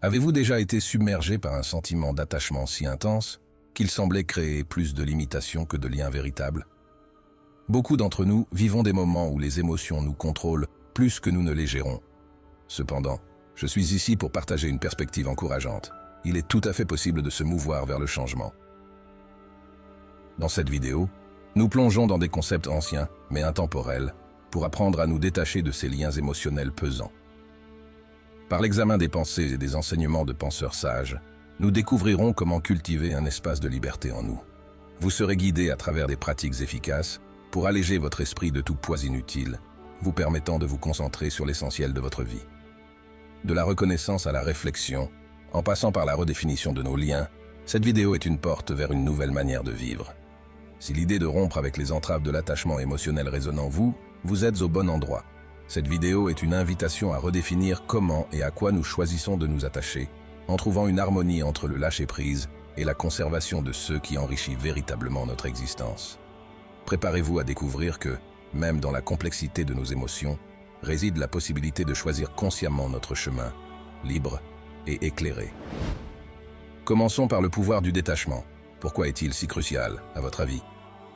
Avez-vous déjà été submergé par un sentiment d'attachement si intense qu'il semblait créer plus de limitations que de liens véritables? Beaucoup d'entre nous vivons des moments où les émotions nous contrôlent plus que nous ne les gérons. Cependant, je suis ici pour partager une perspective encourageante. Il est tout à fait possible de se mouvoir vers le changement. Dans cette vidéo, nous plongeons dans des concepts anciens, mais intemporels, pour apprendre à nous détacher de ces liens émotionnels pesants. Par l'examen des pensées et des enseignements de penseurs sages, nous découvrirons comment cultiver un espace de liberté en nous. Vous serez guidés à travers des pratiques efficaces pour alléger votre esprit de tout poids inutile, vous permettant de vous concentrer sur l'essentiel de votre vie. De la reconnaissance à la réflexion, en passant par la redéfinition de nos liens, cette vidéo est une porte vers une nouvelle manière de vivre. Si l'idée de rompre avec les entraves de l'attachement émotionnel résonne en vous, vous êtes au bon endroit. Cette vidéo est une invitation à redéfinir comment et à quoi nous choisissons de nous attacher, en trouvant une harmonie entre le lâcher-prise et la conservation de ce qui enrichit véritablement notre existence. Préparez-vous à découvrir que, même dans la complexité de nos émotions, réside la possibilité de choisir consciemment notre chemin, libre et éclairé. Commençons par le pouvoir du détachement. Pourquoi est-il si crucial, à votre avis?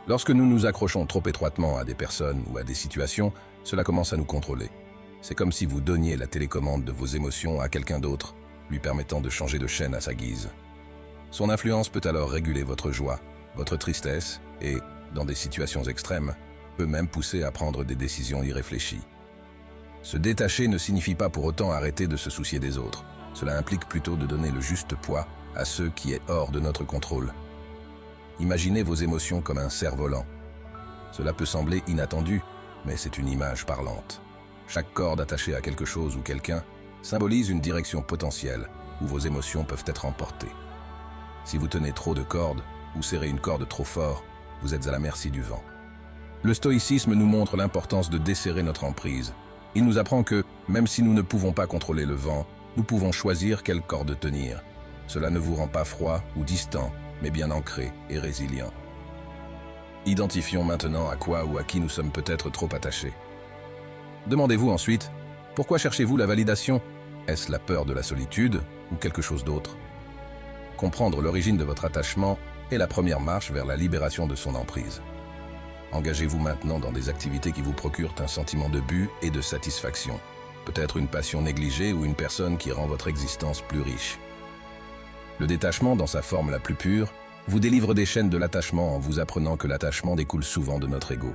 Lorsque nous nous accrochons trop étroitement à des personnes ou à des situations, cela commence à nous contrôler. C'est comme si vous donniez la télécommande de vos émotions à quelqu'un d'autre, lui permettant de changer de chaîne à sa guise. Son influence peut alors réguler votre joie, votre tristesse et, dans des situations extrêmes, peut même pousser à prendre des décisions irréfléchies. Se détacher ne signifie pas pour autant arrêter de se soucier des autres. Cela implique plutôt de donner le juste poids à ce qui est hors de notre contrôle. Imaginez vos émotions comme un cerf-volant. Cela peut sembler inattendu, mais c'est une image parlante. Chaque corde attachée à quelque chose ou quelqu'un symbolise une direction potentielle où vos émotions peuvent être emportées. Si vous tenez trop de cordes ou serrez une corde trop fort, vous êtes à la merci du vent. Le stoïcisme nous montre l'importance de desserrer notre emprise. Il nous apprend que, même si nous ne pouvons pas contrôler le vent, nous pouvons choisir quelle corde tenir. Cela ne vous rend pas froid ou distant, mais bien ancré et résilient. Identifions maintenant à quoi ou à qui nous sommes peut-être trop attachés. Demandez-vous ensuite, pourquoi cherchez-vous la validation? Est-ce la peur de la solitude ou quelque chose d'autre? Comprendre l'origine de votre attachement est la première marche vers la libération de son emprise. Engagez-vous maintenant dans des activités qui vous procurent un sentiment de but et de satisfaction. Peut-être une passion négligée ou une personne qui rend votre existence plus riche. Le détachement, dans sa forme la plus pure, vous délivre des chaînes de l'attachement en vous apprenant que l'attachement découle souvent de notre ego.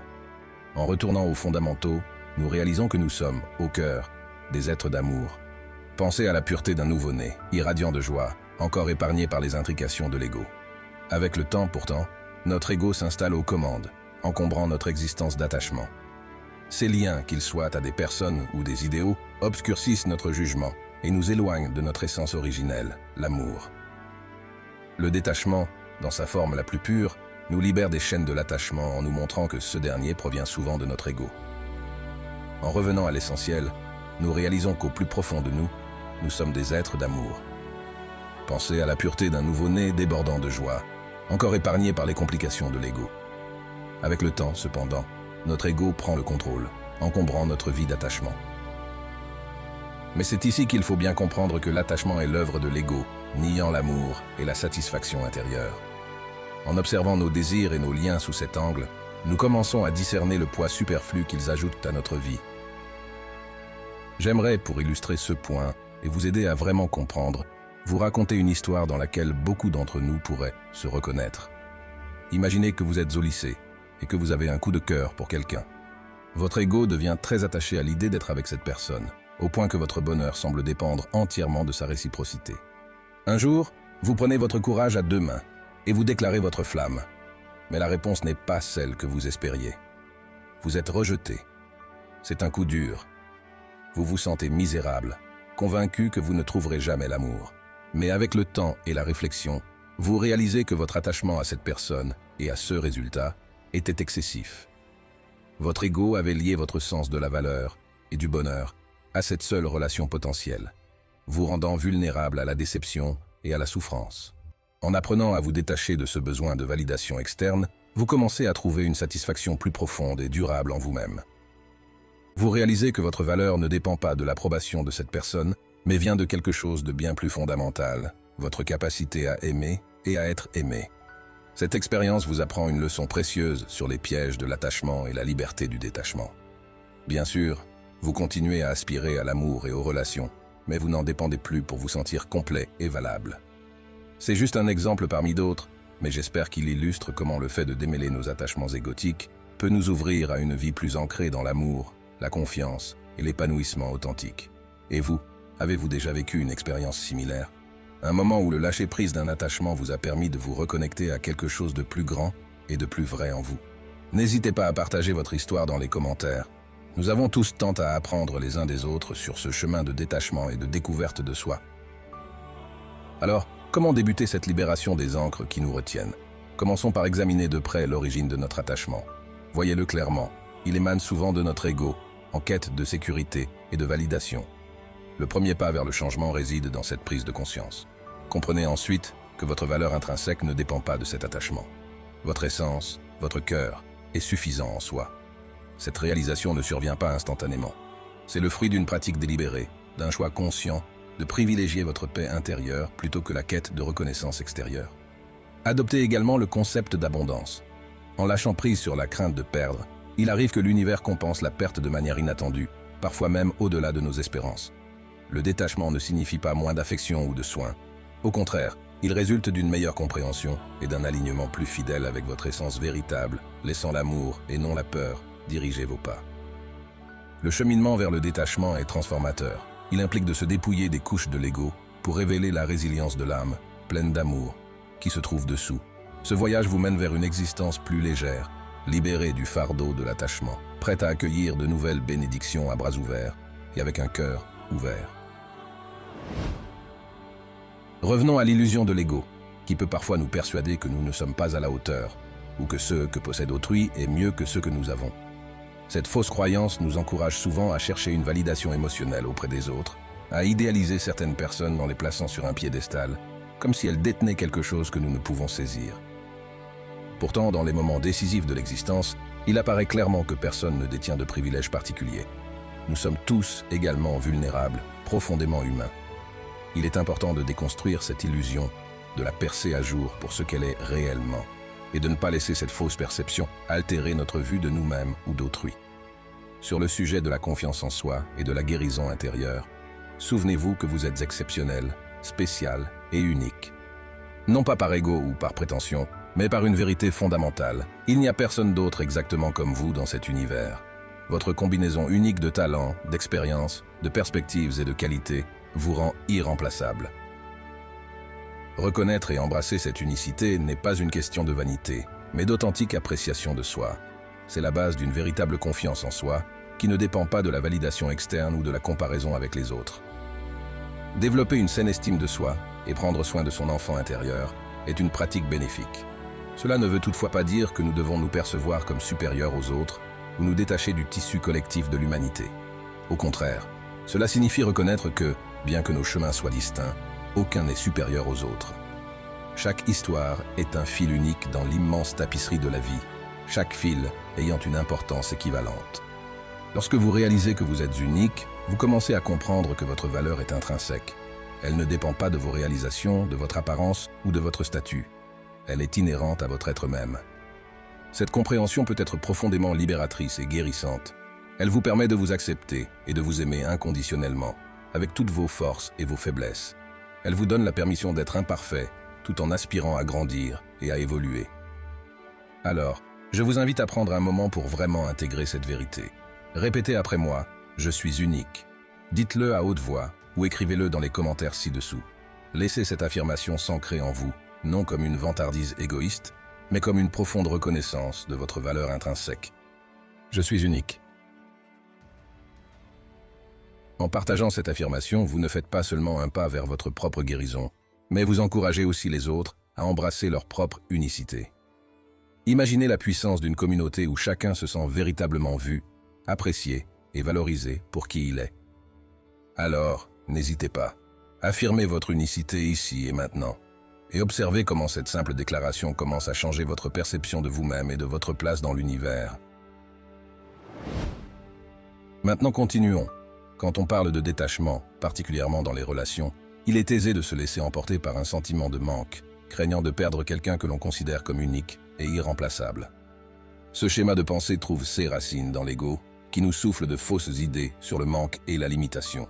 En retournant aux fondamentaux, nous réalisons que nous sommes, au cœur, des êtres d'amour. Pensez à la pureté d'un nouveau-né, irradiant de joie, encore épargné par les intrications de l'ego. Avec le temps, pourtant, notre ego s'installe aux commandes, encombrant notre existence d'attachement. Ces liens, qu'ils soient à des personnes ou des idéaux, obscurcissent notre jugement et nous éloignent de notre essence originelle, l'amour. Le détachement, dans sa forme la plus pure, nous libère des chaînes de l'attachement en nous montrant que ce dernier provient souvent de notre ego. En revenant à l'essentiel, nous réalisons qu'au plus profond de nous, nous sommes des êtres d'amour. Pensez à la pureté d'un nouveau-né débordant de joie, encore épargné par les complications de l'ego. Avec le temps, cependant, notre ego prend le contrôle, encombrant notre vie d'attachement. Mais c'est ici qu'il faut bien comprendre que l'attachement est l'œuvre de l'ego, niant l'amour et la satisfaction intérieure. En observant nos désirs et nos liens sous cet angle, nous commençons à discerner le poids superflu qu'ils ajoutent à notre vie. J'aimerais, pour illustrer ce point et vous aider à vraiment comprendre, vous raconter une histoire dans laquelle beaucoup d'entre nous pourraient se reconnaître. Imaginez que vous êtes au lycée et que vous avez un coup de cœur pour quelqu'un. Votre ego devient très attaché à l'idée d'être avec cette personne, au point que votre bonheur semble dépendre entièrement de sa réciprocité. Un jour, vous prenez votre courage à deux mains et vous déclarez votre flamme. Mais la réponse n'est pas celle que vous espériez. Vous êtes rejeté. C'est un coup dur. Vous vous sentez misérable, convaincu que vous ne trouverez jamais l'amour. Mais avec le temps et la réflexion, vous réalisez que votre attachement à cette personne et à ce résultat était excessif. Votre ego avait lié votre sens de la valeur et du bonheur à cette seule relation potentielle, vous rendant vulnérable à la déception et à la souffrance. En apprenant à vous détacher de ce besoin de validation externe, vous commencez à trouver une satisfaction plus profonde et durable en vous-même. Vous réalisez que votre valeur ne dépend pas de l'approbation de cette personne, mais vient de quelque chose de bien plus fondamental, votre capacité à aimer et à être aimé. Cette expérience vous apprend une leçon précieuse sur les pièges de l'attachement et la liberté du détachement. Bien sûr, vous continuez à aspirer à l'amour et aux relations, mais vous n'en dépendez plus pour vous sentir complet et valable. C'est juste un exemple parmi d'autres, mais j'espère qu'il illustre comment le fait de démêler nos attachements égotiques peut nous ouvrir à une vie plus ancrée dans l'amour, la confiance et l'épanouissement authentique. Et vous, avez-vous déjà vécu une expérience similaire? Un moment où le lâcher-prise d'un attachement vous a permis de vous reconnecter à quelque chose de plus grand et de plus vrai en vous. N'hésitez pas à partager votre histoire dans les commentaires. Nous avons tous tant à apprendre les uns des autres sur ce chemin de détachement et de découverte de soi. Alors, comment débuter cette libération des ancres qui nous retiennent? Commençons par examiner de près l'origine de notre attachement. Voyez-le clairement, il émane souvent de notre ego, en quête de sécurité et de validation. Le premier pas vers le changement réside dans cette prise de conscience. Comprenez ensuite que votre valeur intrinsèque ne dépend pas de cet attachement. Votre essence, votre cœur, est suffisant en soi. Cette réalisation ne survient pas instantanément. C'est le fruit d'une pratique délibérée, d'un choix conscient de privilégier votre paix intérieure plutôt que la quête de reconnaissance extérieure. Adoptez également le concept d'abondance. En lâchant prise sur la crainte de perdre, il arrive que l'univers compense la perte de manière inattendue, parfois même au-delà de nos espérances. Le détachement ne signifie pas moins d'affection ou de soin. Au contraire, il résulte d'une meilleure compréhension et d'un alignement plus fidèle avec votre essence véritable, laissant l'amour et non la peur diriger vos pas. Le cheminement vers le détachement est transformateur. Il implique de se dépouiller des couches de l'ego pour révéler la résilience de l'âme, pleine d'amour, qui se trouve dessous. Ce voyage vous mène vers une existence plus légère, libérée du fardeau de l'attachement, prête à accueillir de nouvelles bénédictions à bras ouverts et avec un cœur ouvert. Revenons à l'illusion de l'ego, qui peut parfois nous persuader que nous ne sommes pas à la hauteur, ou que ce que possède autrui est mieux que ce que nous avons. Cette fausse croyance nous encourage souvent à chercher une validation émotionnelle auprès des autres, à idéaliser certaines personnes en les plaçant sur un piédestal, comme si elles détenaient quelque chose que nous ne pouvons saisir. Pourtant, dans les moments décisifs de l'existence, il apparaît clairement que personne ne détient de privilèges particuliers. Nous sommes tous également vulnérables, profondément humains. Il est important de déconstruire cette illusion, de la percer à jour pour ce qu'elle est réellement, et de ne pas laisser cette fausse perception altérer notre vue de nous-mêmes ou d'autrui. Sur le sujet de la confiance en soi et de la guérison intérieure, souvenez-vous que vous êtes exceptionnel, spécial et unique. Non pas par ego ou par prétention, mais par une vérité fondamentale. Il n'y a personne d'autre exactement comme vous dans cet univers. Votre combinaison unique de talents, d'expériences, de perspectives et de qualités vous rend irremplaçable. Reconnaître et embrasser cette unicité n'est pas une question de vanité, mais d'authentique appréciation de soi. C'est la base d'une véritable confiance en soi, qui ne dépend pas de la validation externe ou de la comparaison avec les autres. Développer une saine estime de soi et prendre soin de son enfant intérieur est une pratique bénéfique. Cela ne veut toutefois pas dire que nous devons nous percevoir comme supérieurs aux autres ou nous détacher du tissu collectif de l'humanité. Au contraire, cela signifie reconnaître que, bien que nos chemins soient distincts, aucun n'est supérieur aux autres. Chaque histoire est un fil unique dans l'immense tapisserie de la vie, chaque fil ayant une importance équivalente. Lorsque vous réalisez que vous êtes unique, vous commencez à comprendre que votre valeur est intrinsèque. Elle ne dépend pas de vos réalisations, de votre apparence ou de votre statut. Elle est inhérente à votre être même. Cette compréhension peut être profondément libératrice et guérissante. Elle vous permet de vous accepter et de vous aimer inconditionnellement, avec toutes vos forces et vos faiblesses. Elle vous donne la permission d'être imparfait, tout en aspirant à grandir et à évoluer. Alors, je vous invite à prendre un moment pour vraiment intégrer cette vérité. Répétez après moi, je suis unique. Dites-le à haute voix ou écrivez-le dans les commentaires ci-dessous. Laissez cette affirmation s'ancrer en vous, non comme une vantardise égoïste, mais comme une profonde reconnaissance de votre valeur intrinsèque. Je suis unique. En partageant cette affirmation, vous ne faites pas seulement un pas vers votre propre guérison, mais vous encouragez aussi les autres à embrasser leur propre unicité. Imaginez la puissance d'une communauté où chacun se sent véritablement vu, apprécié et valorisé pour qui il est. Alors, n'hésitez pas. Affirmez votre unicité ici et maintenant, et observez comment cette simple déclaration commence à changer votre perception de vous-même et de votre place dans l'univers. Maintenant continuons. Quand on parle de détachement, particulièrement dans les relations, il est aisé de se laisser emporter par un sentiment de manque, craignant de perdre quelqu'un que l'on considère comme unique et irremplaçable. Ce schéma de pensée trouve ses racines dans l'ego, qui nous souffle de fausses idées sur le manque et la limitation.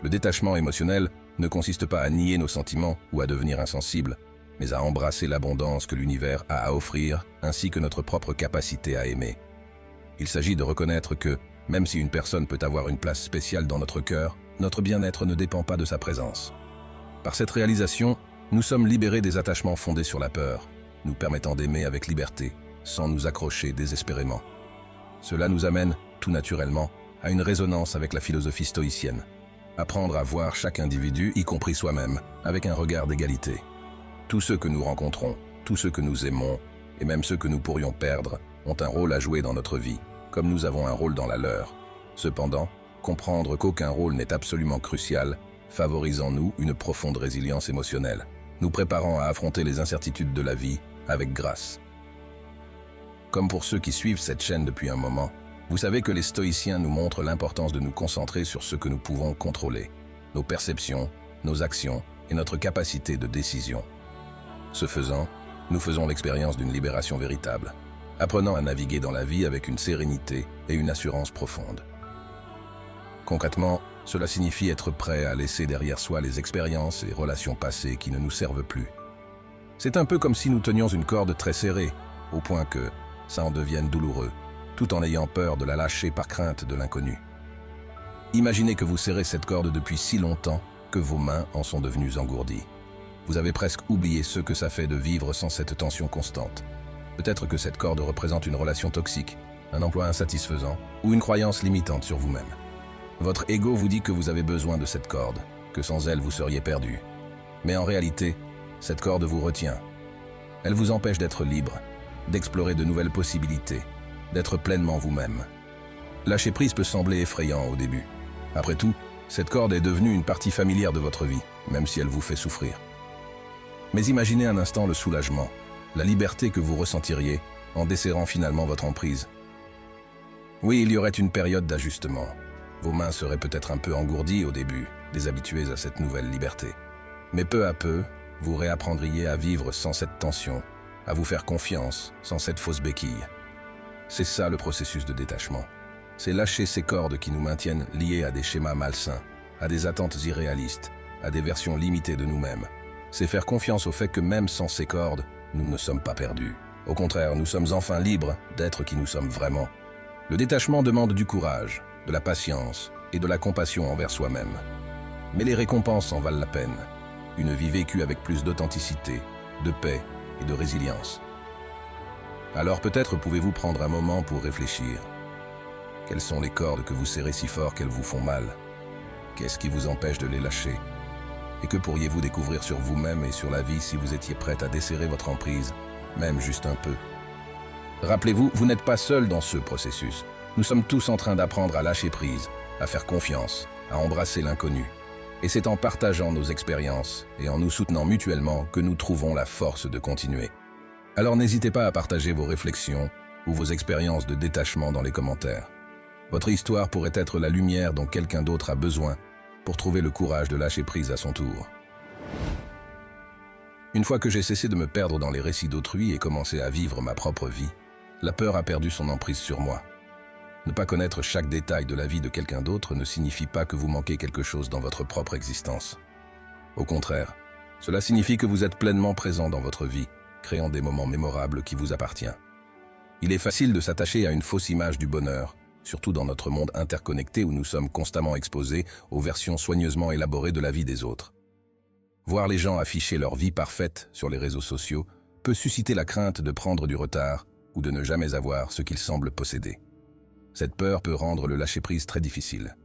Le détachement émotionnel ne consiste pas à nier nos sentiments ou à devenir insensible, mais à embrasser l'abondance que l'univers a à offrir, ainsi que notre propre capacité à aimer. Il s'agit de reconnaître que, même si une personne peut avoir une place spéciale dans notre cœur, notre bien-être ne dépend pas de sa présence. Par cette réalisation, nous sommes libérés des attachements fondés sur la peur, nous permettant d'aimer avec liberté, sans nous accrocher désespérément. Cela nous amène, tout naturellement, à une résonance avec la philosophie stoïcienne. Apprendre à voir chaque individu, y compris soi-même, avec un regard d'égalité. Tous ceux que nous rencontrons, tous ceux que nous aimons, et même ceux que nous pourrions perdre, ont un rôle à jouer dans notre vie, comme nous avons un rôle dans la leur. Cependant, comprendre qu'aucun rôle n'est absolument crucial, favorise en nous une profonde résilience émotionnelle, nous préparant à affronter les incertitudes de la vie avec grâce. Comme pour ceux qui suivent cette chaîne depuis un moment, vous savez que les stoïciens nous montrent l'importance de nous concentrer sur ce que nous pouvons contrôler, nos perceptions, nos actions et notre capacité de décision. Ce faisant, nous faisons l'expérience d'une libération véritable, apprenant à naviguer dans la vie avec une sérénité et une assurance profonde. Concrètement, cela signifie être prêt à laisser derrière soi les expériences et relations passées qui ne nous servent plus. C'est un peu comme si nous tenions une corde très serrée, au point que ça en devienne douloureux, tout en ayant peur de la lâcher par crainte de l'inconnu. Imaginez que vous serrez cette corde depuis si longtemps que vos mains en sont devenues engourdies. Vous avez presque oublié ce que ça fait de vivre sans cette tension constante. Peut-être que cette corde représente une relation toxique, un emploi insatisfaisant ou une croyance limitante sur vous-même. Votre ego vous dit que vous avez besoin de cette corde, que sans elle vous seriez perdu. Mais en réalité, cette corde vous retient. Elle vous empêche d'être libre, d'explorer de nouvelles possibilités, d'être pleinement vous-même. Lâcher prise peut sembler effrayant au début. Après tout, cette corde est devenue une partie familière de votre vie, même si elle vous fait souffrir. Mais imaginez un instant le soulagement, la liberté que vous ressentiriez en desserrant finalement votre emprise. Oui, il y aurait une période d'ajustement. Vos mains seraient peut-être un peu engourdies au début, déshabituées à cette nouvelle liberté. Mais peu à peu, vous réapprendriez à vivre sans cette tension, à vous faire confiance sans cette fausse béquille. C'est ça le processus de détachement. C'est lâcher ces cordes qui nous maintiennent liés à des schémas malsains, à des attentes irréalistes, à des versions limitées de nous-mêmes. C'est faire confiance au fait que même sans ces cordes, nous ne sommes pas perdus. Au contraire, nous sommes enfin libres d'être qui nous sommes vraiment. Le détachement demande du courage, de la patience et de la compassion envers soi-même. Mais les récompenses en valent la peine. Une vie vécue avec plus d'authenticité, de paix et de résilience. Alors peut-être pouvez-vous prendre un moment pour réfléchir. Quelles sont les cordes que vous serrez si fort qu'elles vous font mal? Qu'est-ce qui vous empêche de les lâcher? Et que pourriez-vous découvrir sur vous-même et sur la vie si vous étiez prête à desserrer votre emprise, même juste un peu? Rappelez-vous, vous n'êtes pas seul dans ce processus. Nous sommes tous en train d'apprendre à lâcher prise, à faire confiance, à embrasser l'inconnu. Et c'est en partageant nos expériences et en nous soutenant mutuellement que nous trouvons la force de continuer. Alors n'hésitez pas à partager vos réflexions ou vos expériences de détachement dans les commentaires. Votre histoire pourrait être la lumière dont quelqu'un d'autre a besoin pour trouver le courage de lâcher prise à son tour. Une fois que j'ai cessé de me perdre dans les récits d'autrui et commencé à vivre ma propre vie, la peur a perdu son emprise sur moi. Ne pas connaître chaque détail de la vie de quelqu'un d'autre ne signifie pas que vous manquez quelque chose dans votre propre existence. Au contraire, cela signifie que vous êtes pleinement présent dans votre vie, créant des moments mémorables qui vous appartiennent. Il est facile de s'attacher à une fausse image du bonheur, surtout dans notre monde interconnecté où nous sommes constamment exposés aux versions soigneusement élaborées de la vie des autres. Voir les gens afficher leur vie parfaite sur les réseaux sociaux peut susciter la crainte de prendre du retard ou de ne jamais avoir ce qu'ils semblent posséder. Cette peur peut rendre le lâcher-prise très difficile.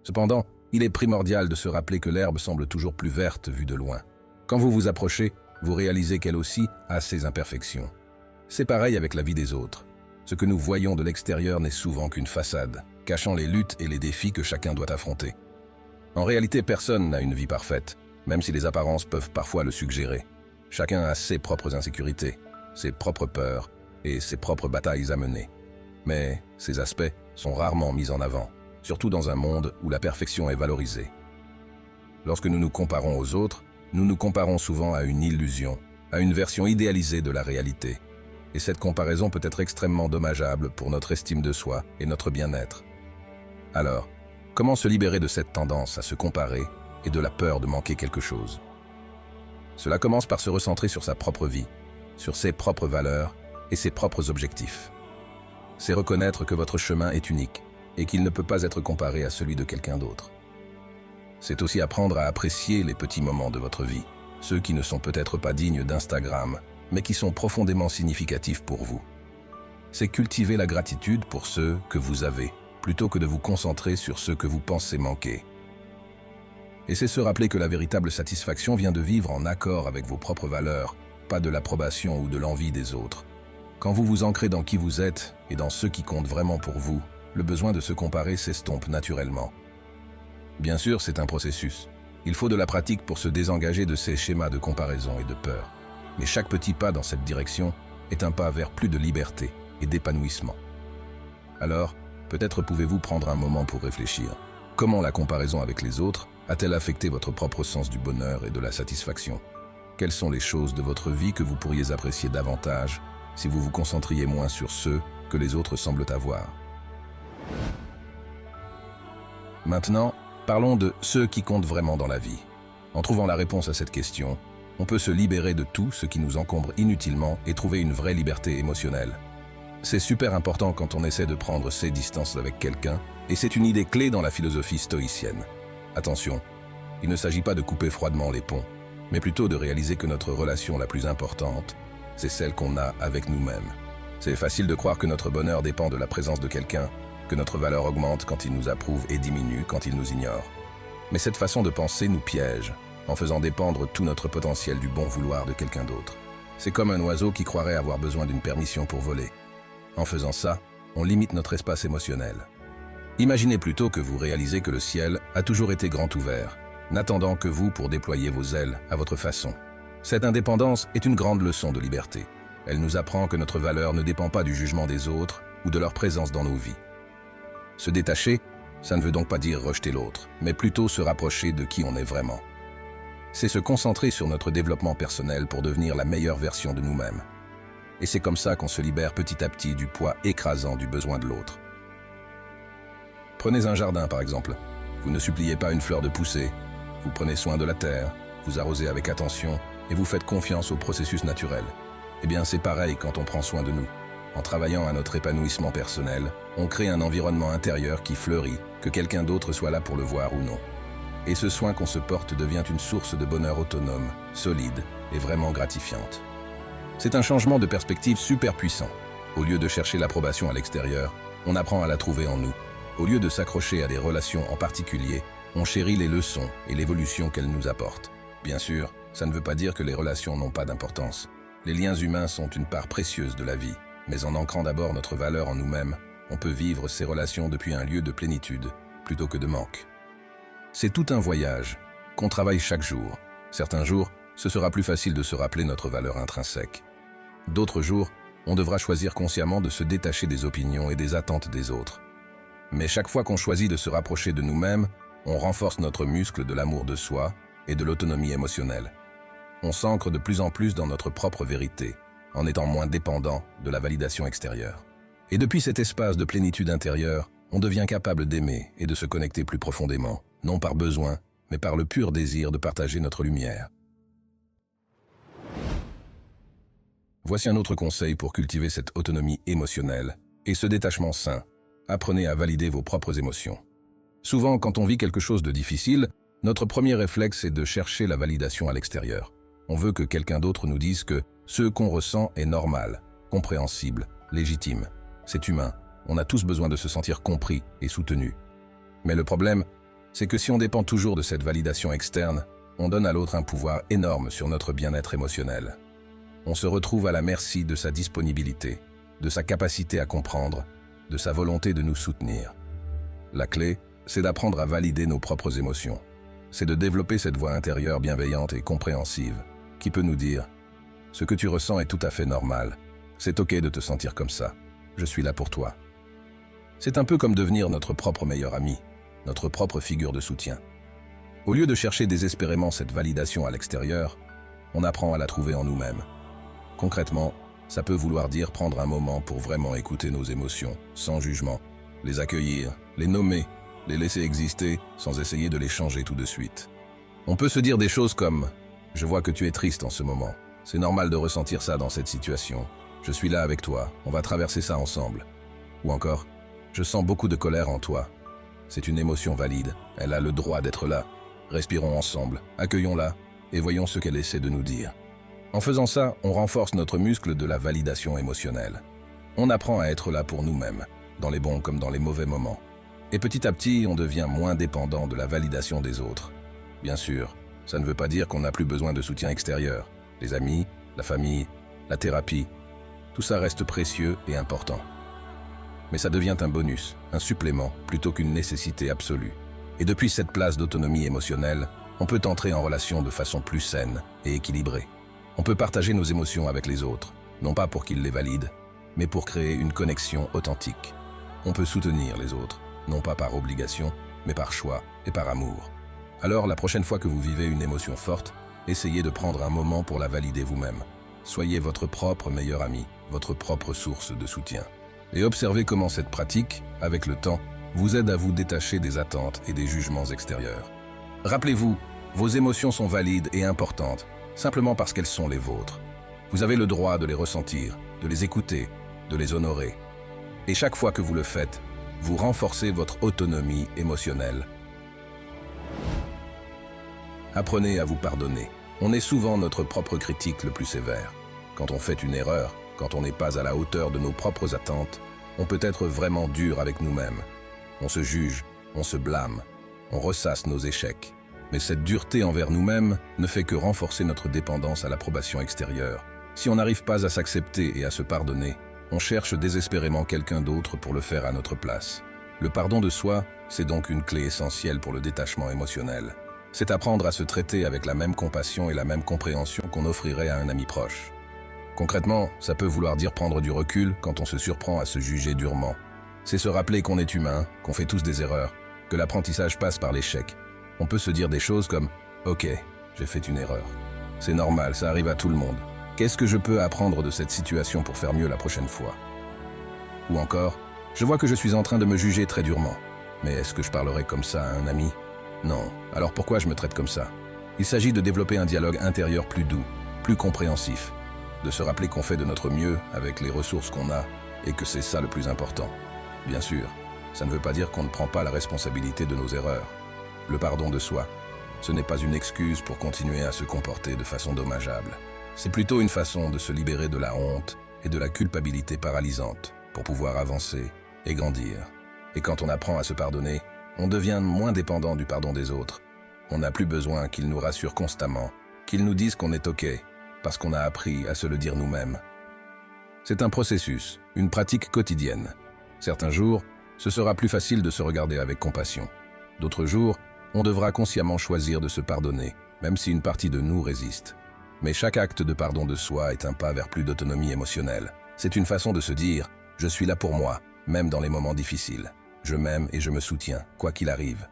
Cependant, il est primordial de se rappeler que l'herbe semble toujours plus verte vue de loin. Quand vous vous approchez, vous réalisez qu'elle aussi a ses imperfections. C'est pareil avec la vie des autres. Ce que nous voyons de l'extérieur n'est souvent qu'une façade, cachant les luttes et les défis que chacun doit affronter. En réalité, personne n'a une vie parfaite, même si les apparences peuvent parfois le suggérer. Chacun a ses propres insécurités, ses propres peurs et ses propres batailles à mener. Mais ces aspects sont rarement mis en avant, surtout dans un monde où la perfection est valorisée. Lorsque nous nous comparons aux autres, nous nous comparons souvent à une illusion, à une version idéalisée de la réalité. Et cette comparaison peut être extrêmement dommageable pour notre estime de soi et notre bien-être. Alors, comment se libérer de cette tendance à se comparer et de la peur de manquer quelque chose? Cela commence par se recentrer sur sa propre vie, sur ses propres valeurs et ses propres objectifs. C'est reconnaître que votre chemin est unique et qu'il ne peut pas être comparé à celui de quelqu'un d'autre. C'est aussi apprendre à apprécier les petits moments de votre vie, ceux qui ne sont peut-être pas dignes d'Instagram, mais qui sont profondément significatifs pour vous. C'est cultiver la gratitude pour ceux que vous avez, plutôt que de vous concentrer sur ceux que vous pensez manquer. Et c'est se rappeler que la véritable satisfaction vient de vivre en accord avec vos propres valeurs, pas de l'approbation ou de l'envie des autres. Quand vous vous ancrez dans qui vous êtes et dans ce qui compte vraiment pour vous, le besoin de se comparer s'estompe naturellement. Bien sûr, c'est un processus. Il faut de la pratique pour se désengager de ces schémas de comparaison et de peur. Mais chaque petit pas dans cette direction est un pas vers plus de liberté et d'épanouissement. Alors, peut-être pouvez-vous prendre un moment pour réfléchir. Comment la comparaison avec les autres a-t-elle affecté votre propre sens du bonheur et de la satisfaction? Quelles sont les choses de votre vie que vous pourriez apprécier davantage si vous vous concentriez moins sur ceux que les autres semblent avoir? Maintenant, parlons de ceux qui comptent vraiment dans la vie. En trouvant la réponse à cette question, on peut se libérer de tout ce qui nous encombre inutilement et trouver une vraie liberté émotionnelle. C'est super important quand on essaie de prendre ses distances avec quelqu'un, et c'est une idée clé dans la philosophie stoïcienne. Attention, il ne s'agit pas de couper froidement les ponts, mais plutôt de réaliser que notre relation la plus importante, c'est celle qu'on a avec nous-mêmes. C'est facile de croire que notre bonheur dépend de la présence de quelqu'un, que notre valeur augmente quand il nous approuve et diminue quand il nous ignore. Mais cette façon de penser nous piège, en faisant dépendre tout notre potentiel du bon vouloir de quelqu'un d'autre. C'est comme un oiseau qui croirait avoir besoin d'une permission pour voler. En faisant ça, on limite notre espace émotionnel. Imaginez plutôt que vous réalisez que le ciel a toujours été grand ouvert, n'attendant que vous pour déployer vos ailes à votre façon. Cette indépendance est une grande leçon de liberté. Elle nous apprend que notre valeur ne dépend pas du jugement des autres ou de leur présence dans nos vies. Se détacher, ça ne veut donc pas dire rejeter l'autre, mais plutôt se rapprocher de qui on est vraiment. C'est se concentrer sur notre développement personnel pour devenir la meilleure version de nous-mêmes. Et c'est comme ça qu'on se libère petit à petit du poids écrasant du besoin de l'autre. Prenez un jardin par exemple. Vous ne suppliez pas une fleur de pousser, vous prenez soin de la terre, vous arrosez avec attention et vous faites confiance au processus naturel. Eh bien c'est pareil quand on prend soin de nous. En travaillant à notre épanouissement personnel, on crée un environnement intérieur qui fleurit, que quelqu'un d'autre soit là pour le voir ou non. Et ce soin qu'on se porte devient une source de bonheur autonome, solide et vraiment gratifiante. C'est un changement de perspective super puissant. Au lieu de chercher l'approbation à l'extérieur, on apprend à la trouver en nous. Au lieu de s'accrocher à des relations en particulier, on chérit les leçons et l'évolution qu'elles nous apportent. Bien sûr, ça ne veut pas dire que les relations n'ont pas d'importance. Les liens humains sont une part précieuse de la vie, mais en ancrant d'abord notre valeur en nous-mêmes, on peut vivre ces relations depuis un lieu de plénitude, plutôt que de manque. C'est tout un voyage, qu'on travaille chaque jour. Certains jours, ce sera plus facile de se rappeler notre valeur intrinsèque. D'autres jours, on devra choisir consciemment de se détacher des opinions et des attentes des autres. Mais chaque fois qu'on choisit de se rapprocher de nous-mêmes, on renforce notre muscle de l'amour de soi et de l'autonomie émotionnelle. On s'ancre de plus en plus dans notre propre vérité, en étant moins dépendant de la validation extérieure. Et depuis cet espace de plénitude intérieure, on devient capable d'aimer et de se connecter plus profondément, non par besoin, mais par le pur désir de partager notre lumière. Voici un autre conseil pour cultiver cette autonomie émotionnelle et ce détachement sain. Apprenez à valider vos propres émotions. Souvent, quand on vit quelque chose de difficile, notre premier réflexe est de chercher la validation à l'extérieur. On veut que quelqu'un d'autre nous dise que ce qu'on ressent est normal, compréhensible, légitime. C'est humain. On a tous besoin de se sentir compris et soutenu. Mais le problème, c'est que si on dépend toujours de cette validation externe, on donne à l'autre un pouvoir énorme sur notre bien-être émotionnel. On se retrouve à la merci de sa disponibilité, de sa capacité à comprendre, de sa volonté de nous soutenir. La clé, c'est d'apprendre à valider nos propres émotions. C'est de développer cette voix intérieure bienveillante et compréhensive, qui peut nous dire « Ce que tu ressens est tout à fait normal. C'est ok de te sentir comme ça. Je suis là pour toi. » C'est un peu comme devenir notre propre meilleur ami, notre propre figure de soutien. Au lieu de chercher désespérément cette validation à l'extérieur, on apprend à la trouver en nous-mêmes. Concrètement, ça peut vouloir dire prendre un moment pour vraiment écouter nos émotions, sans jugement, les accueillir, les nommer, les laisser exister sans essayer de les changer tout de suite. On peut se dire des choses comme « Je vois que tu es triste en ce moment. C'est normal de ressentir ça dans cette situation. Je suis là avec toi, on va traverser ça ensemble. » Ou encore « Je sens beaucoup de colère en toi. C'est une émotion valide, elle a le droit d'être là. Respirons ensemble, accueillons-la et voyons ce qu'elle essaie de nous dire. » En faisant ça, on renforce notre muscle de la validation émotionnelle. On apprend à être là pour nous-mêmes, dans les bons comme dans les mauvais moments. Et petit à petit, on devient moins dépendant de la validation des autres. Bien sûr, ça ne veut pas dire qu'on n'a plus besoin de soutien extérieur. Les amis, la famille, la thérapie, tout ça reste précieux et important. Mais ça devient un bonus, un supplément, plutôt qu'une nécessité absolue. Et depuis cette place d'autonomie émotionnelle, on peut entrer en relation de façon plus saine et équilibrée. On peut partager nos émotions avec les autres, non pas pour qu'ils les valident, mais pour créer une connexion authentique. On peut soutenir les autres, non pas par obligation, mais par choix et par amour. Alors, la prochaine fois que vous vivez une émotion forte, essayez de prendre un moment pour la valider vous-même. Soyez votre propre meilleur ami, votre propre source de soutien. Et observez comment cette pratique, avec le temps, vous aide à vous détacher des attentes et des jugements extérieurs. Rappelez-vous, vos émotions sont valides et importantes, simplement parce qu'elles sont les vôtres. Vous avez le droit de les ressentir, de les écouter, de les honorer. Et chaque fois que vous le faites, vous renforcez votre autonomie émotionnelle. Apprenez à vous pardonner. On est souvent notre propre critique le plus sévère. Quand on fait une erreur, quand on n'est pas à la hauteur de nos propres attentes, on peut être vraiment dur avec nous-mêmes. On se juge, on se blâme, on ressasse nos échecs. Mais cette dureté envers nous-mêmes ne fait que renforcer notre dépendance à l'approbation extérieure. Si on n'arrive pas à s'accepter et à se pardonner, on cherche désespérément quelqu'un d'autre pour le faire à notre place. Le pardon de soi, c'est donc une clé essentielle pour le détachement émotionnel. C'est apprendre à se traiter avec la même compassion et la même compréhension qu'on offrirait à un ami proche. Concrètement, ça peut vouloir dire prendre du recul quand on se surprend à se juger durement. C'est se rappeler qu'on est humain, qu'on fait tous des erreurs, que l'apprentissage passe par l'échec. On peut se dire des choses comme « Ok, j'ai fait une erreur. C'est normal, ça arrive à tout le monde. Qu'est-ce que je peux apprendre de cette situation pour faire mieux la prochaine fois ?» Ou encore « Je vois que je suis en train de me juger très durement. Mais est-ce que je parlerai comme ça à un ami ? Non, alors pourquoi je me traite comme ça ?» Il s'agit de développer un dialogue intérieur plus doux, plus compréhensif, de se rappeler qu'on fait de notre mieux avec les ressources qu'on a et que c'est ça le plus important. Bien sûr, ça ne veut pas dire qu'on ne prend pas la responsabilité de nos erreurs. Le pardon de soi, ce n'est pas une excuse pour continuer à se comporter de façon dommageable. C'est plutôt une façon de se libérer de la honte et de la culpabilité paralysante pour pouvoir avancer et grandir. Et quand on apprend à se pardonner, on devient moins dépendant du pardon des autres. On n'a plus besoin qu'ils nous rassurent constamment, qu'ils nous disent qu'on est OK, parce qu'on a appris à se le dire nous-mêmes. C'est un processus, une pratique quotidienne. Certains jours, ce sera plus facile de se regarder avec compassion. D'autres jours, on devra consciemment choisir de se pardonner, même si une partie de nous résiste. Mais chaque acte de pardon de soi est un pas vers plus d'autonomie émotionnelle. C'est une façon de se dire « Je suis là pour moi, même dans les moments difficiles. Je m'aime et je me soutiens, quoi qu'il arrive. »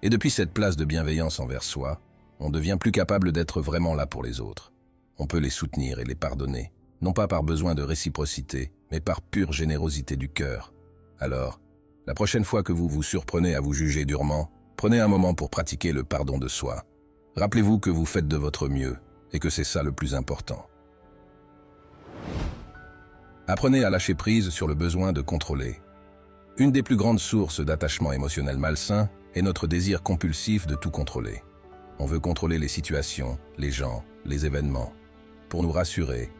Et depuis cette place de bienveillance envers soi, on devient plus capable d'être vraiment là pour les autres. On peut les soutenir et les pardonner, non pas par besoin de réciprocité, mais par pure générosité du cœur. Alors, la prochaine fois que vous vous surprenez à vous juger durement, prenez un moment pour pratiquer le pardon de soi. Rappelez-vous que vous faites de votre mieux et que c'est ça le plus important. Apprenez à lâcher prise sur le besoin de contrôler. Une des plus grandes sources d'attachement émotionnel malsain est notre désir compulsif de tout contrôler. On veut contrôler les situations, les gens, les événements, pour nous rassurer,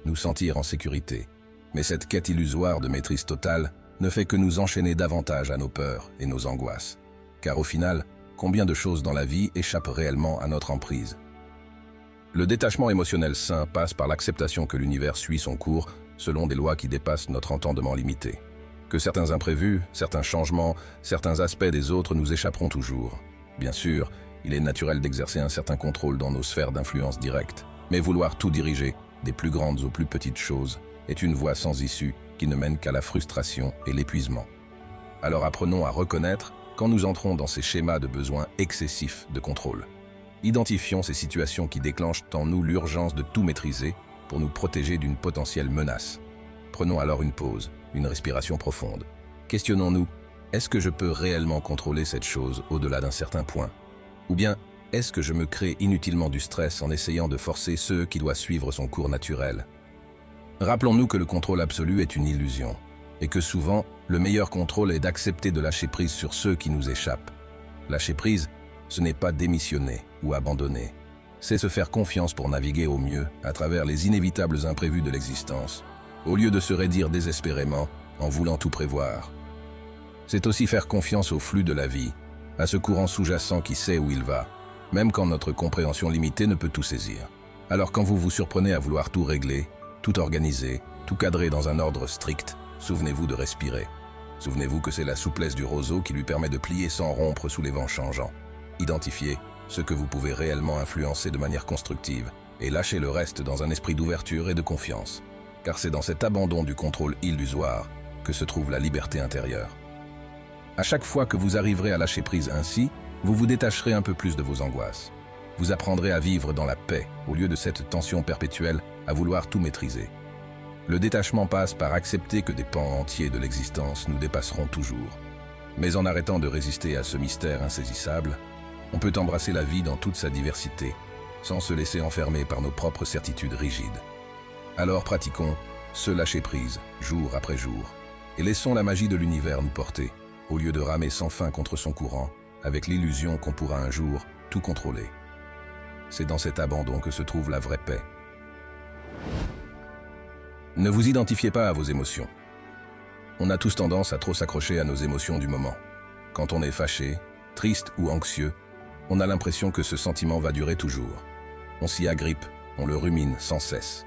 nous sentir en sécurité. Mais cette quête illusoire de maîtrise totale ne fait que nous enchaîner davantage à nos peurs et nos angoisses. Car au final, combien de choses dans la vie échappent réellement à notre emprise? Le détachement émotionnel sain passe par l'acceptation que l'univers suit son cours selon des lois qui dépassent notre entendement limité. Que certains imprévus, certains changements, certains aspects des autres nous échapperont toujours. Bien sûr, il est naturel d'exercer un certain contrôle dans nos sphères d'influence directe, mais vouloir tout diriger, des plus grandes aux plus petites choses, est une voie sans issue qui ne mènent qu'à la frustration et l'épuisement. Alors apprenons à reconnaître quand nous entrons dans ces schémas de besoins excessifs de contrôle. Identifions ces situations qui déclenchent en nous l'urgence de tout maîtriser pour nous protéger d'une potentielle menace. Prenons alors une pause, une respiration profonde. Questionnons-nous, est-ce que je peux réellement contrôler cette chose au-delà d'un certain point? Ou bien, est-ce que je me crée inutilement du stress en essayant de forcer ce qui doit suivre son cours naturel? Rappelons-nous que le contrôle absolu est une illusion, et que souvent, le meilleur contrôle est d'accepter de lâcher prise sur ceux qui nous échappent. Lâcher prise, ce n'est pas démissionner ou abandonner. C'est se faire confiance pour naviguer au mieux à travers les inévitables imprévus de l'existence, au lieu de se raidir désespérément en voulant tout prévoir. C'est aussi faire confiance au flux de la vie, à ce courant sous-jacent qui sait où il va, même quand notre compréhension limitée ne peut tout saisir. Alors quand vous vous surprenez à vouloir tout régler, tout organiser, tout cadrer dans un ordre strict, souvenez-vous de respirer. Souvenez-vous que c'est la souplesse du roseau qui lui permet de plier sans rompre sous les vents changeants. Identifiez ce que vous pouvez réellement influencer de manière constructive et lâchez le reste dans un esprit d'ouverture et de confiance. Car c'est dans cet abandon du contrôle illusoire que se trouve la liberté intérieure. À chaque fois que vous arriverez à lâcher prise ainsi, vous vous détacherez un peu plus de vos angoisses. Vous apprendrez à vivre dans la paix au lieu de cette tension perpétuelle à vouloir tout maîtriser. Le détachement passe par accepter que des pans entiers de l'existence nous dépasseront toujours. Mais en arrêtant de résister à ce mystère insaisissable, on peut embrasser la vie dans toute sa diversité, sans se laisser enfermer par nos propres certitudes rigides. Alors pratiquons ce lâcher-prise, jour après jour, et laissons la magie de l'univers nous porter, au lieu de ramer sans fin contre son courant, avec l'illusion qu'on pourra un jour tout contrôler. C'est dans cet abandon que se trouve la vraie paix. Ne vous identifiez pas à vos émotions. On a tous tendance à trop s'accrocher à nos émotions du moment. Quand on est fâché, triste ou anxieux, on a l'impression que ce sentiment va durer toujours. On s'y agrippe, on le rumine sans cesse.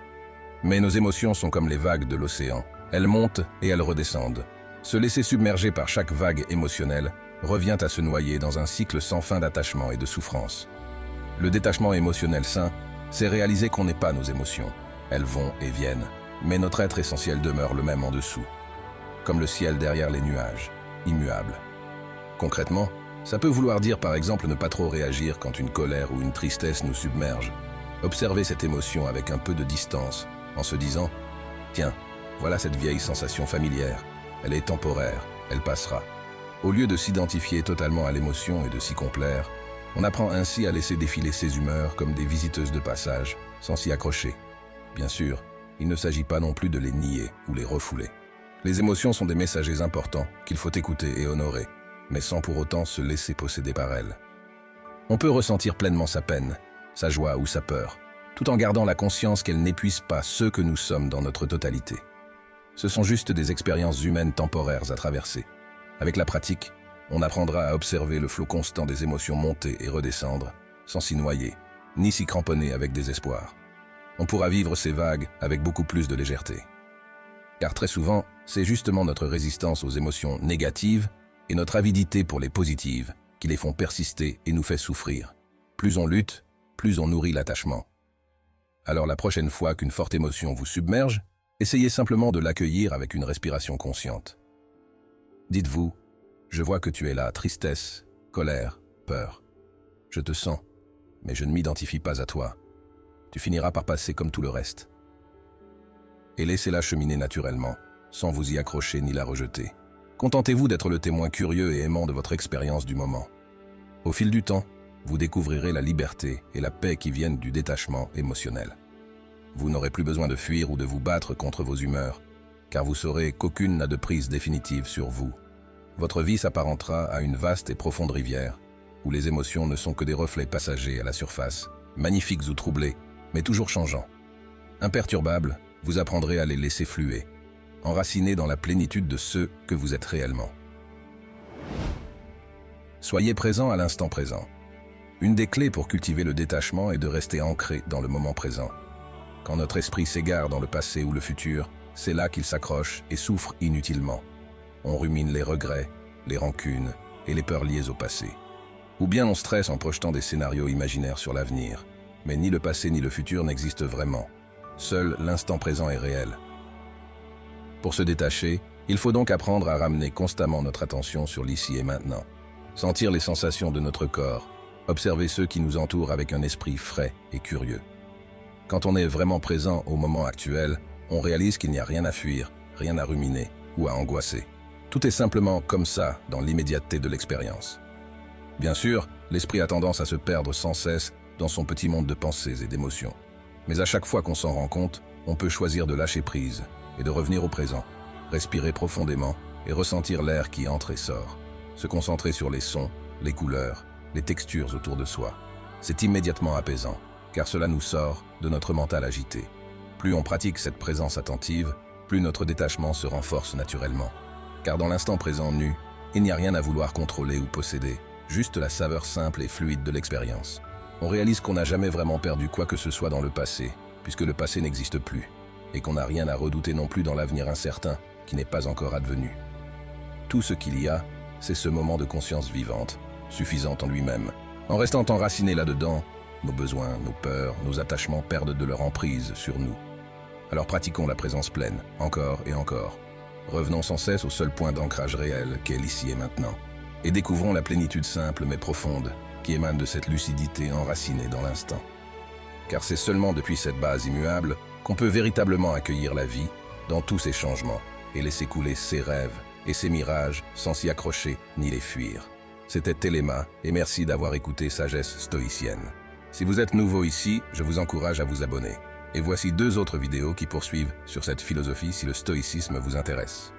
Mais nos émotions sont comme les vagues de l'océan. Elles montent et elles redescendent. Se laisser submerger par chaque vague émotionnelle revient à se noyer dans un cycle sans fin d'attachement et de souffrance. Le détachement émotionnel sain, c'est réaliser qu'on n'est pas nos émotions. Elles vont et viennent, mais notre être essentiel demeure le même en dessous, comme le ciel derrière les nuages, immuable. Concrètement, ça peut vouloir dire par exemple ne pas trop réagir quand une colère ou une tristesse nous submerge. Observer cette émotion avec un peu de distance, en se disant « Tiens, voilà cette vieille sensation familière, elle est temporaire, elle passera ». Au lieu de s'identifier totalement à l'émotion et de s'y complaire, on apprend ainsi à laisser défiler ses humeurs comme des visiteuses de passage, sans s'y accrocher. Bien sûr, il ne s'agit pas non plus de les nier ou les refouler. Les émotions sont des messagers importants qu'il faut écouter et honorer, mais sans pour autant se laisser posséder par elles. On peut ressentir pleinement sa peine, sa joie ou sa peur, tout en gardant la conscience qu'elles n'épuisent pas ceux que nous sommes dans notre totalité. Ce sont juste des expériences humaines temporaires à traverser. Avec la pratique, on apprendra à observer le flot constant des émotions monter et redescendre, sans s'y noyer, ni s'y cramponner avec désespoir. On pourra vivre ces vagues avec beaucoup plus de légèreté. Car très souvent, c'est justement notre résistance aux émotions négatives et notre avidité pour les positives qui les font persister et nous fait souffrir. Plus on lutte, plus on nourrit l'attachement. Alors la prochaine fois qu'une forte émotion vous submerge, essayez simplement de l'accueillir avec une respiration consciente. Dites-vous, je vois que tu es là, tristesse, colère, peur. Je te sens, mais je ne m'identifie pas à toi. Tu finiras par passer comme tout le reste. Et laissez-la cheminer naturellement, sans vous y accrocher ni la rejeter. Contentez-vous d'être le témoin curieux et aimant de votre expérience du moment. Au fil du temps, vous découvrirez la liberté et la paix qui viennent du détachement émotionnel. Vous n'aurez plus besoin de fuir ou de vous battre contre vos humeurs, car vous saurez qu'aucune n'a de prise définitive sur vous. Votre vie s'apparentera à une vaste et profonde rivière, où les émotions ne sont que des reflets passagers à la surface, magnifiques ou troublés, mais toujours changeants. Imperturbables, vous apprendrez à les laisser fluer, enracinés dans la plénitude de ce que vous êtes réellement. Soyez présent à l'instant présent. Une des clés pour cultiver le détachement est de rester ancré dans le moment présent. Quand notre esprit s'égare dans le passé ou le futur, c'est là qu'il s'accroche et souffre inutilement. On rumine les regrets, les rancunes et les peurs liées au passé. Ou bien on stresse en projetant des scénarios imaginaires sur l'avenir. Mais ni le passé ni le futur n'existent vraiment. Seul l'instant présent est réel. Pour se détacher, il faut donc apprendre à ramener constamment notre attention sur l'ici et maintenant. Sentir les sensations de notre corps, observer ceux qui nous entourent avec un esprit frais et curieux. Quand on est vraiment présent au moment actuel, on réalise qu'il n'y a rien à fuir, rien à ruminer ou à angoisser. Tout est simplement comme ça dans l'immédiateté de l'expérience. Bien sûr, l'esprit a tendance à se perdre sans cesse dans son petit monde de pensées et d'émotions. Mais à chaque fois qu'on s'en rend compte, on peut choisir de lâcher prise et de revenir au présent, respirer profondément et ressentir l'air qui entre et sort. Se concentrer sur les sons, les couleurs, les textures autour de soi. C'est immédiatement apaisant, car cela nous sort de notre mental agité. Plus on pratique cette présence attentive, plus notre détachement se renforce naturellement. Car dans l'instant présent nu, il n'y a rien à vouloir contrôler ou posséder, juste la saveur simple et fluide de l'expérience. On réalise qu'on n'a jamais vraiment perdu quoi que ce soit dans le passé, puisque le passé n'existe plus, et qu'on n'a rien à redouter non plus dans l'avenir incertain, qui n'est pas encore advenu. Tout ce qu'il y a, c'est ce moment de conscience vivante, suffisante en lui-même. En restant enraciné là-dedans, nos besoins, nos peurs, nos attachements perdent de leur emprise sur nous. Alors pratiquons la présence pleine, encore et encore. Revenons sans cesse au seul point d'ancrage réel qu'est l'ici et maintenant. Et découvrons la plénitude simple mais profonde qui émane de cette lucidité enracinée dans l'instant. Car c'est seulement depuis cette base immuable qu'on peut véritablement accueillir la vie dans tous ses changements et laisser couler ses rêves et ses mirages sans s'y accrocher ni les fuir. C'était Téléma et merci d'avoir écouté Sagesse Stoïcienne. Si vous êtes nouveau ici, je vous encourage à vous abonner. Et voici 2 autres vidéos qui poursuivent sur cette philosophie si le stoïcisme vous intéresse.